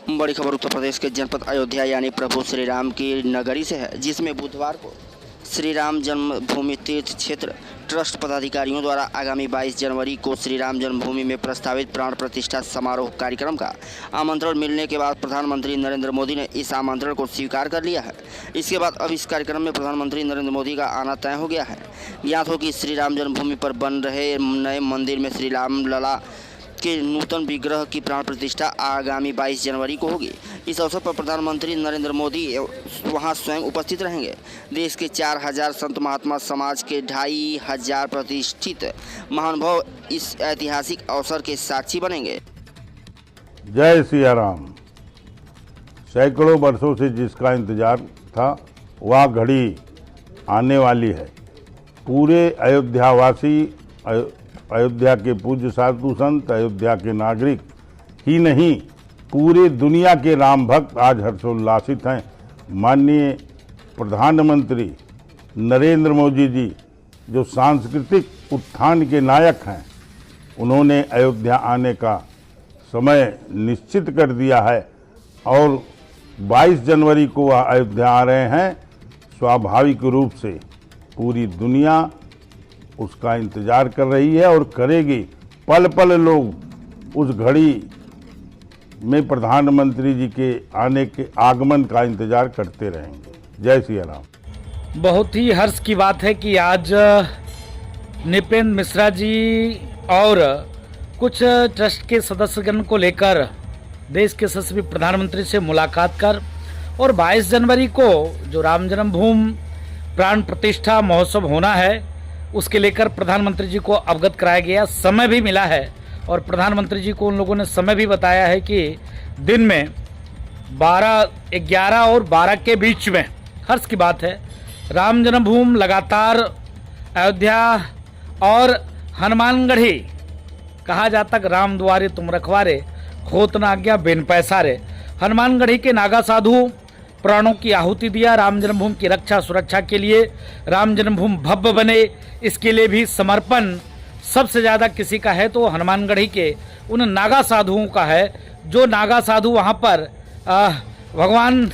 बड़ी खबर उत्तर प्रदेश के जनपद अयोध्या यानी प्रभु श्री राम की नगरी से है, जिसमें बुधवार को श्री राम जन्मभूमि तीर्थ क्षेत्र ट्रस्ट पदाधिकारियों द्वारा आगामी 22 जनवरी को श्री राम जन्मभूमि में प्रस्तावित प्राण प्रतिष्ठा समारोह कार्यक्रम का आमंत्रण मिलने के बाद प्रधानमंत्री नरेंद्र मोदी ने इस आमंत्रण को स्वीकार कर लिया है। इसके बाद अब इस कार्यक्रम में प्रधानमंत्री नरेंद्र मोदी का आना तय हो गया है। ज्ञात हो कि श्री राम जन्मभूमि पर बन रहे नए मंदिर में श्री राम लला के नूतन विग्रह की प्राण प्रतिष्ठा आगामी 22 जनवरी को होगी। इस अवसर पर प्रधानमंत्री नरेंद्र मोदी वहां स्वयं उपस्थित रहेंगे। देश के 4000 संत महात्मा समाज के 2500 प्रतिष्ठित महानुभाव इस ऐतिहासिक अवसर के साक्षी बनेंगे। जय सिया राम। सैकड़ों वर्षों से जिसका इंतजार था वह घड़ी आने वाली है। पूरे अयोध्यावासी, अयोध्या के पूज्य साधु संत, अयोध्या के नागरिक ही नहीं, पूरे दुनिया के राम भक्त आज हर्षोल्लासित हैं। माननीय प्रधानमंत्री नरेंद्र मोदी जी जो सांस्कृतिक उत्थान के नायक हैं, उन्होंने अयोध्या आने का समय निश्चित कर दिया है और 22 जनवरी को वह अयोध्या आ रहे हैं। स्वाभाविक रूप से पूरी दुनिया उसका इंतजार कर रही है और करेगी। पल पल लोग उस घड़ी में प्रधानमंत्री जी के आने के आगमन का इंतजार करते रहेंगे। जय सिया राम। बहुत ही हर्ष की बात है कि आज नृपेंद्र मिश्रा जी और कुछ ट्रस्ट के सदस्यगण को लेकर देश के यशस्वी प्रधानमंत्री से मुलाकात कर और 22 जनवरी को जो राम जन्मभूमि प्राण प्रतिष्ठा महोत्सव होना है उसके लेकर प्रधानमंत्री जी को अवगत कराया गया। समय भी मिला है और प्रधानमंत्री जी को उन लोगों ने समय भी बताया है कि दिन में 12, 11 और 12 के बीच में। हर्ष की बात है, राम जन्मभूमि लगातार अयोध्या और हनुमानगढ़ी कहा जाता कि राम द्वारे तुम रखवारे, होत न आज्ञा बिन पैसारे। हनुमानगढ़ी के नागा साधु प्राणों की आहुति दिया राम जन्मभूमि की रक्षा सुरक्षा के लिए। राम जन्मभूमि भव्य बने इसके लिए भी समर्पण सबसे ज़्यादा किसी का है तो हनुमानगढ़ी के उन नागा साधुओं का है। जो नागा साधु वहाँ पर भगवान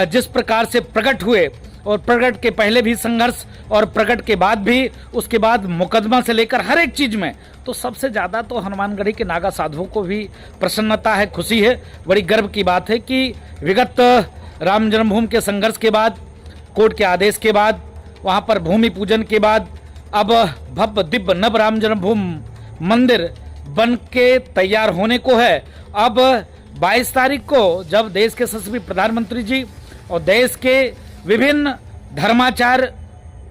जिस प्रकार से प्रकट हुए और प्रकट के पहले भी संघर्ष और प्रकट के बाद भी, उसके बाद मुकदमा से लेकर हर एक चीज़ में, तो सबसे ज़्यादा तो हनुमानगढ़ी के नागा साधुओं को भी प्रसन्नता है, खुशी है। बड़ी गर्व की बात है कि विगत राम जन्मभूमि के संघर्ष के बाद, कोर्ट के आदेश के बाद, वहाँ पर भूमि पूजन के बाद अब भव्य दिव्य नव राम जन्मभूमि मंदिर बन के तैयार होने को है। अब 22 तारीख को जब देश के यशस्वी प्रधानमंत्री जी और देश के विभिन्न धर्माचार,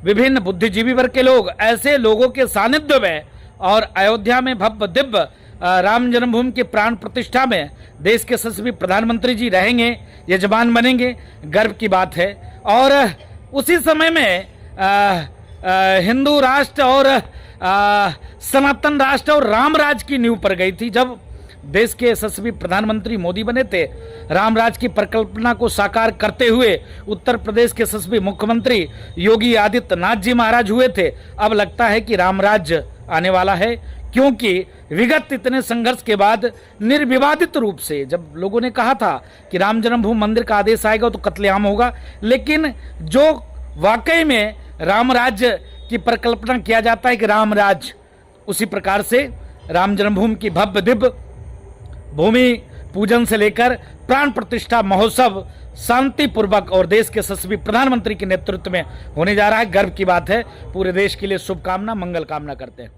विभिन्न बुद्धिजीवी वर्ग के लोग, ऐसे लोगों के सानिध्य में और अयोध्या में भव्य दिव्य राम जन्मभूमि के प्राण प्रतिष्ठा में देश के यशस्वी प्रधानमंत्री जी रहेंगे, यजमान बनेंगे, गर्व की बात है। और उसी समय में हिंदू राष्ट्र और सनातन राष्ट्र और राम राज की नींव पर गई थी। जब देश के यशस्वी प्रधानमंत्री मोदी बने थे, राम राज की परिकल्पना को साकार करते हुए उत्तर प्रदेश के यशस्वी मुख्यमंत्री योगी आदित्यनाथ जी महाराज हुए थे। अब लगता है कि राम राज्य आने वाला है, क्योंकि विगत इतने संघर्ष के बाद निर्विवादित रूप से जब लोगों ने कहा था कि राम जन्मभूमि मंदिर का आदेश आएगा तो कत्लेआम होगा, लेकिन जो वाकई में राम राज्य की परिकल्पना किया जाता है कि राम राज, उसी प्रकार से राम जन्मभूमि की भव्य दिव्य भूमि पूजन से लेकर प्राण प्रतिष्ठा महोत्सव शांतिपूर्वक और देश के यशस्वी प्रधानमंत्री के नेतृत्व में होने जा रहा है। गर्व की बात है। पूरे देश के लिए शुभकामना, मंगल कामना करते हैं।